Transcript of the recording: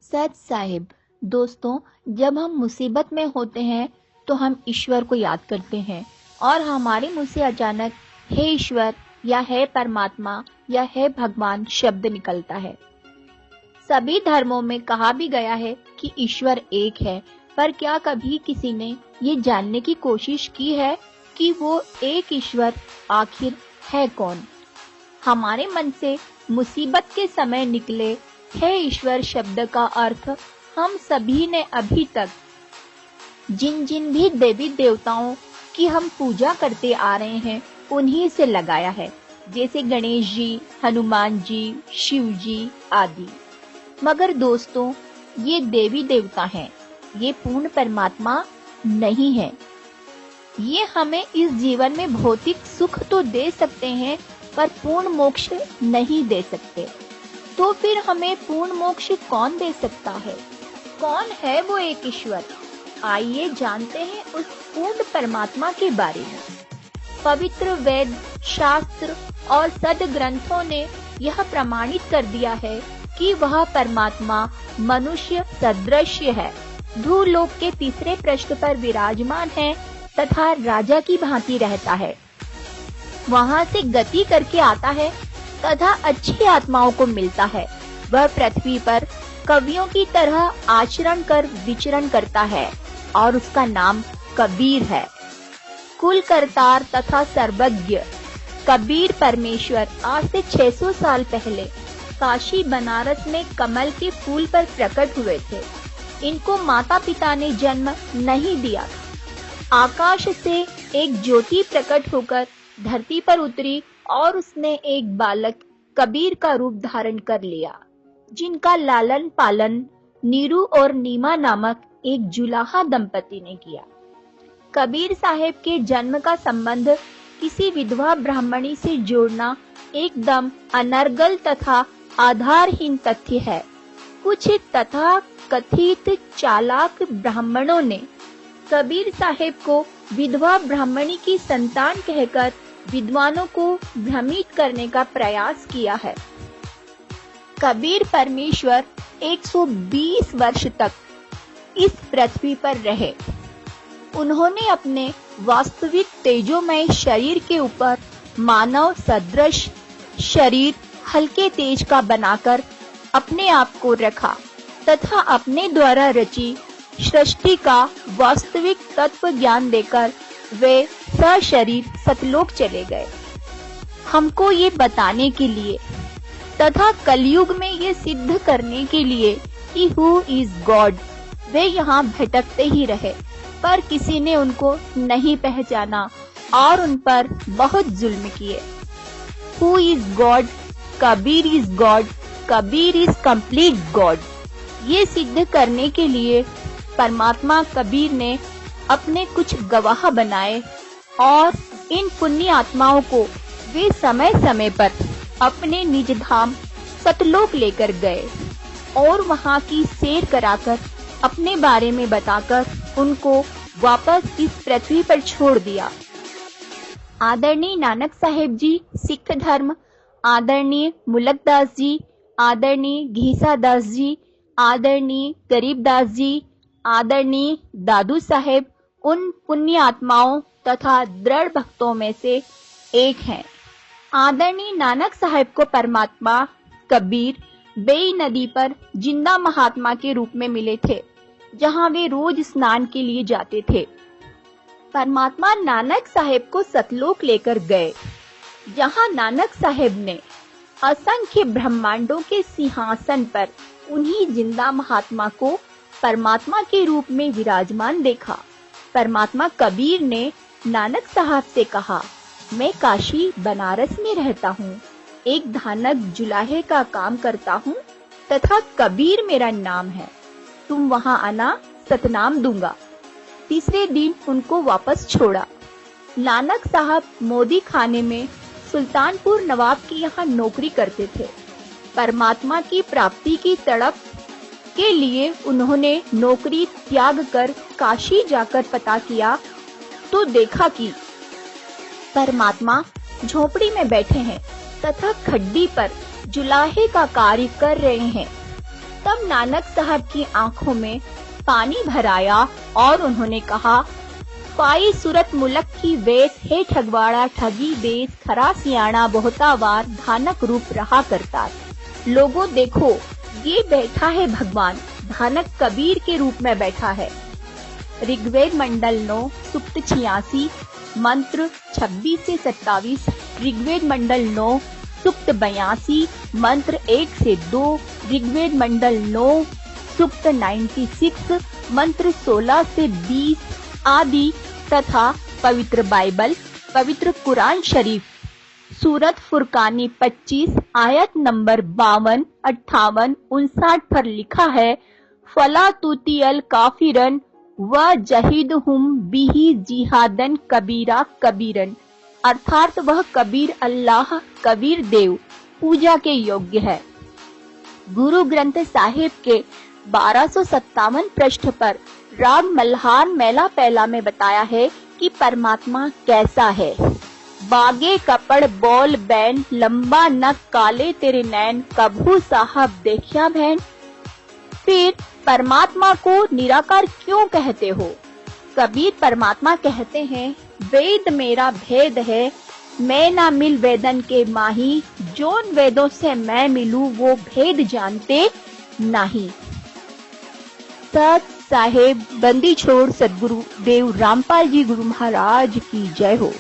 सच साहिब। दोस्तों, जब हम मुसीबत में होते हैं तो हम ईश्वर को याद करते हैं और हमारे मुंह से अचानक हे ईश्वर या हे परमात्मा या हे भगवान शब्द निकलता है। सभी धर्मों में कहा भी गया है कि ईश्वर एक है, पर क्या कभी किसी ने ये जानने की कोशिश की है कि वो एक ईश्वर आखिर है कौन? हमारे मन से मुसीबत के समय निकले हे ईश्वर शब्द का अर्थ हम सभी ने अभी तक जिन जिन भी देवी देवताओं की हम पूजा करते आ रहे हैं उन्हीं से लगाया है, जैसे गणेश जी, हनुमान जी, शिव जी आदि। मगर दोस्तों, ये देवी देवता हैं, ये पूर्ण परमात्मा नहीं है। ये हमें इस जीवन में भौतिक सुख तो दे सकते हैं पर पूर्ण मोक्ष नहीं दे सकते। तो फिर हमें पूर्ण मोक्ष कौन दे सकता है? कौन है वो एक ईश्वर? आइए जानते हैं उस पूर्ण परमात्मा के बारे में। पवित्र वेद, शास्त्र और सद्ग्रंथों ने यह प्रमाणित कर दिया है कि वह परमात्मा मनुष्य सदृश है, भूलोक के तीसरे पृष्ठ पर विराजमान है तथा राजा की भांति रहता है। वहां से गति करके आता है तथा अच्छी आत्माओं को मिलता है। वह पृथ्वी पर कवियों की तरह आचरण कर विचरण करता है और उसका नाम कबीर है। कुल करतार तथा सर्वज्ञ कबीर परमेश्वर आज से 600 साल पहले काशी बनारस में कमल के फूल पर प्रकट हुए थे। इनको माता पिता ने जन्म नहीं दिया था। आकाश से एक ज्योति प्रकट होकर धरती पर उतरी और उसने एक बालक कबीर का रूप धारण कर लिया, जिनका लालन पालन नीरू और नीमा नामक एक जुलाहा दंपति ने किया। कबीर साहेब के जन्म का संबंध किसी विधवा ब्राह्मणी से जोड़ना एकदम अनर्गल तथा आधारहीन तथ्य है। कुछ तथा कथित चालाक ब्राह्मणों ने कबीर साहेब को विधवा ब्राह्मणी की संतान कहकर विद्वानों को भ्रमित करने का प्रयास किया है। कबीर परमेश्वर 120 वर्ष तक इस पृथ्वी पर रहे। उन्होंने अपने वास्तविक तेजोमय शरीर के ऊपर मानव सदृश शरीर हल्के तेज का बनाकर अपने आप को रखा तथा अपने द्वारा रची सृष्टि का वास्तविक तत्व ज्ञान देकर वे सशरीर सतलोक चले गए। हमको ये बताने के लिए तथा कलयुग में ये सिद्ध करने के लिए कि हु इज गॉड वे यहाँ भटकते ही रहे, पर किसी ने उनको नहीं पहचाना और उन पर बहुत जुल्म किए। Who is God? Kabir is God. Kabir is complete God. ये सिद्ध करने के लिए परमात्मा कबीर ने अपने कुछ गवाह बनाए और इन पुण्य आत्माओं को वे समय समय पर अपने निज धाम सतलोक लेकर गए और वहां की सैर कराकर अपने बारे में बताकर उनको वापस इस पृथ्वी पर छोड़ दिया। आदरणीय नानक साहेब जी सिख धर्म, आदरणीय मुलकदास जी, आदरणीय घीसा दास जी, आदरणीय गरीबदास जी, आदरणीय दादू साहेब उन पुण्य आत्माओं तथा दृढ़ भक्तों में से एक हैं। आदरणीय नानक साहेब को परमात्मा कबीर बेई नदी पर जिंदा महात्मा के रूप में मिले थे, जहां वे रोज स्नान के लिए जाते थे। परमात्मा नानक साहेब को सतलोक लेकर गए, जहां नानक साहेब ने असंख्य ब्रह्मांडों के सिंहासन पर उन्हीं जिंदा महात्मा को परमात्मा के रूप में विराजमान देखा। परमात्मा कबीर ने नानक साहब से कहा, मैं काशी बनारस में रहता हूँ, एक धानक जुलाहे का काम करता हूँ तथा कबीर मेरा नाम है। तुम वहां आना, सतनाम दूंगा। तीसरे दिन उनको वापस छोड़ा। नानक साहब मोदी खाने में सुल्तानपुर नवाब के यहाँ नौकरी करते थे। परमात्मा की प्राप्ति की तड़प के लिए उन्होंने नौकरी त्याग कर काशी जाकर पता किया तो देखा कि परमात्मा झोपड़ी में बैठे हैं तथा खड्डी पर जुलाहे का कार्य कर रहे हैं। तब नानक साहब की आंखों में पानी भर आया और उन्होंने कहा, फाई सूरत मुलक की वेश है ठगवाड़ा ठगी देश खरा सियाणा बहुतावार धानक रूप रहा करता। लोगों देखो, ये बैठा है भगवान, धानक कबीर के रूप में बैठा है। ऋग्वेद मंडल 9 सूक्त 86 मंत्र 26 से 27, ऋग्वेद मंडल 9 सूक्त 82 मंत्र 1 से 2, ऋग्वेद मंडल 9 सूक्त 96 मंत्र 16 से 20 आदि तथा पवित्र बाइबल, पवित्र कुरान शरीफ, सूरत फुरकानी 25 आयत नंबर 52, 58, 59 पर लिखा है, फला तुतियल काफिरन व जहिदहुम बिही जिहादन कबीरा कबीरन, अर्थात वह कबीर अल्लाह कबीर देव पूजा के योग्य है। गुरु ग्रंथ साहिब के 1257 पृष्ठ पर राग मल्हार मेला पहला में बताया है कि परमात्मा कैसा है। बागे कपड़ बोल बैन लंबा नक काले तेरे नैन कभू साहब देखिया बहन। फिर परमात्मा को निराकार क्यों कहते हो? कबीर परमात्मा कहते हैं, वेद मेरा भेद है, मैं ना मिल वेदन के माही, जोन वेदों से मैं मिलूं वो भेद जानते नहीं। सत साहेब बंदी छोड़ सदगुरु देव रामपाल जी गुरु महाराज की जय हो।